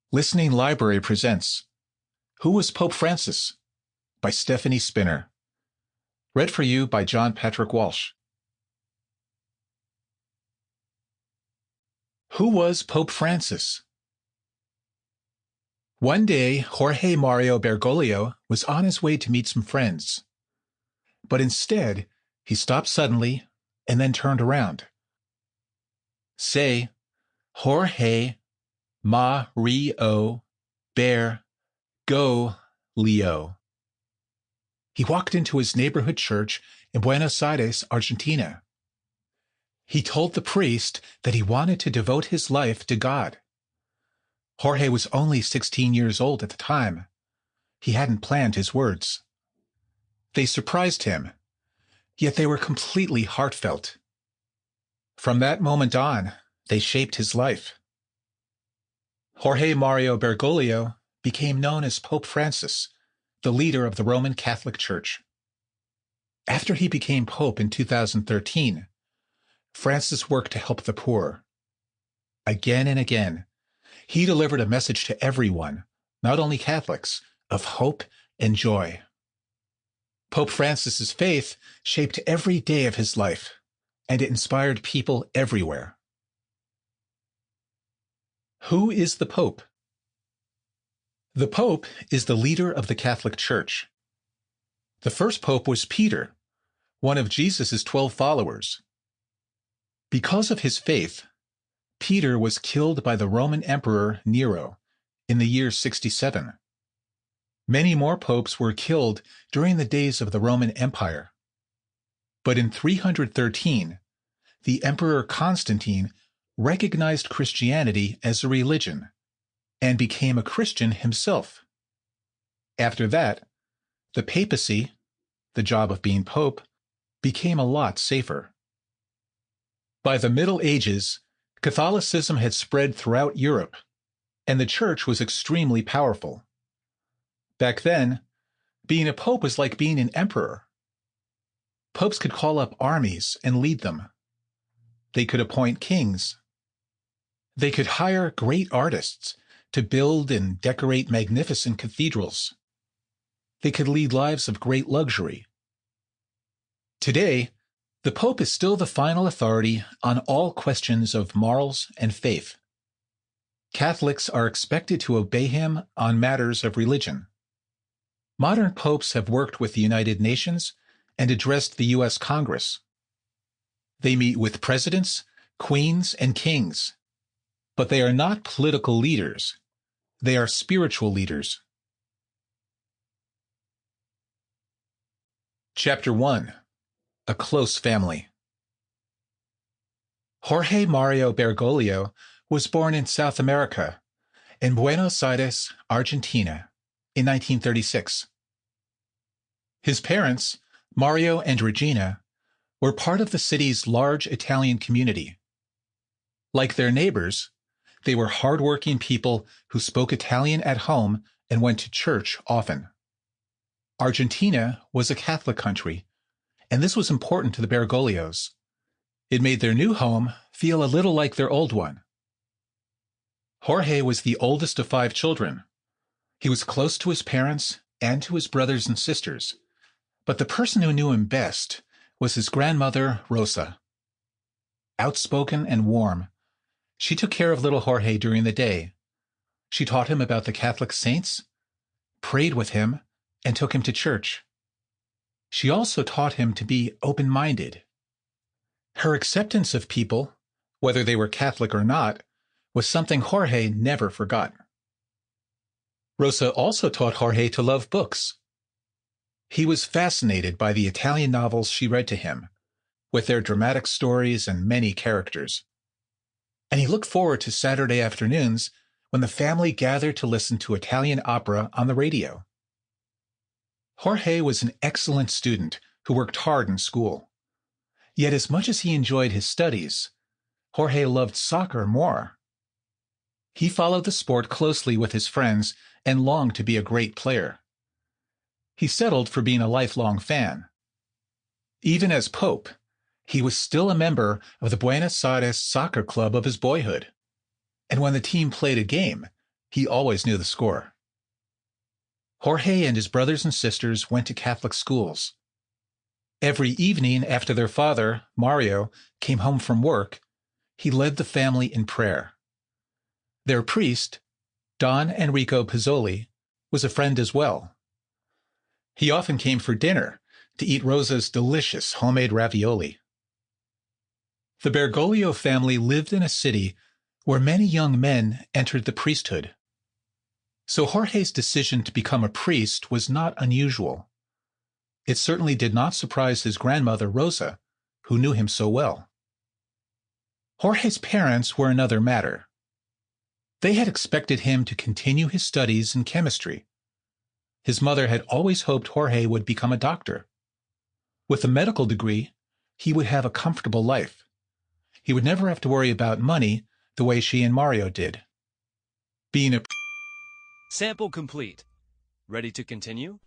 Listening Library presents Who Was Pope Francis? By Stephanie Spinner. Read for you by John Patrick Walsh. Who was Pope Francis? One day, Jorge Mario Bergoglio was on his way to meet some friends. But instead, he stopped suddenly and then turned around. Say, Jorge Mario Bergoglio. He walked into his neighborhood church in Buenos Aires, Argentina. He told the priest that he wanted to devote his life to God. Jorge was only 16 years old at the time. He hadn't planned his words. They surprised him, yet they were completely heartfelt. From that moment on, they shaped his life. Jorge Mario Bergoglio became known as Pope Francis, the leader of the Roman Catholic Church. After he became Pope in 2013, Francis worked to help the poor. Again and again, he delivered a message to everyone, not only Catholics, of hope and joy. Pope Francis's faith shaped every day of his life, and it inspired people everywhere. Who is the Pope? The Pope is the leader of the Catholic Church. The first Pope was Peter, one of Jesus' 12 followers. Because of his faith, Peter was killed by the Roman Emperor Nero in the year 67. Many more popes were killed during the days of the Roman Empire. But in 313, the Emperor Constantine recognized Christianity as a religion and became a Christian himself. After that, the papacy, the job of being pope, became a lot safer. By the Middle Ages, Catholicism had spread throughout Europe, and the church was extremely powerful. Back then, being a pope was like being an emperor. Popes could call up armies and lead them. They could appoint kings. They could hire great artists to build and decorate magnificent cathedrals. They could lead lives of great luxury. Today, the Pope is still the final authority on all questions of morals and faith. Catholics are expected to obey him on matters of religion. Modern popes have worked with the United Nations and addressed the U.S. Congress. They meet with presidents, queens, and kings. But they are not political leaders. They are spiritual leaders. Chapter 1. A Close Family. Jorge Mario Bergoglio was born in South America, in Buenos Aires, Argentina, in 1936. His parents, Mario and Regina, were part of the city's large Italian community. Like their neighbors, they were hardworking people who spoke Italian at home and went to church often. Argentina was a Catholic country, and this was important to the Bergoglios. It made their new home feel a little like their old one. Jorge was the oldest of 5 children. He was close to his parents and to his brothers and sisters, but the person who knew him best was his grandmother, Rosa. Outspoken and warm, she took care of little Jorge during the day. She taught him about the Catholic saints, prayed with him, and took him to church. She also taught him to be open-minded. Her acceptance of people, whether they were Catholic or not, was something Jorge never forgot. Rosa also taught Jorge to love books. He was fascinated by the Italian novels she read to him, with their dramatic stories and many characters. And he looked forward to Saturday afternoons when the family gathered to listen to Italian opera on the radio. Jorge was an excellent student who worked hard in school. Yet as much as he enjoyed his studies, Jorge loved soccer more. He followed the sport closely with his friends and longed to be a great player. He settled for being a lifelong fan. Even as Pope, he was still a member of the Buenos Aires soccer club of his boyhood. And when the team played a game, He always knew the score. Jorge and his brothers and sisters went to Catholic schools. Every evening after their father, Mario, came home from work, he led the family in prayer. Their priest, Don Enrico Pizzoli, was a friend as well. He often came for dinner to eat Rosa's delicious homemade ravioli. The Bergoglio family lived in a city where many young men entered the priesthood. So Jorge's decision to become a priest was not unusual. It certainly did not surprise his grandmother, Rosa, who knew him so well. Jorge's parents were another matter. They had expected him to continue his studies in chemistry. His mother had always hoped Jorge would become a doctor. With a medical degree, he would have a comfortable life. He would never have to worry about money the way she and Mario did. Being a Sample complete. Ready to continue?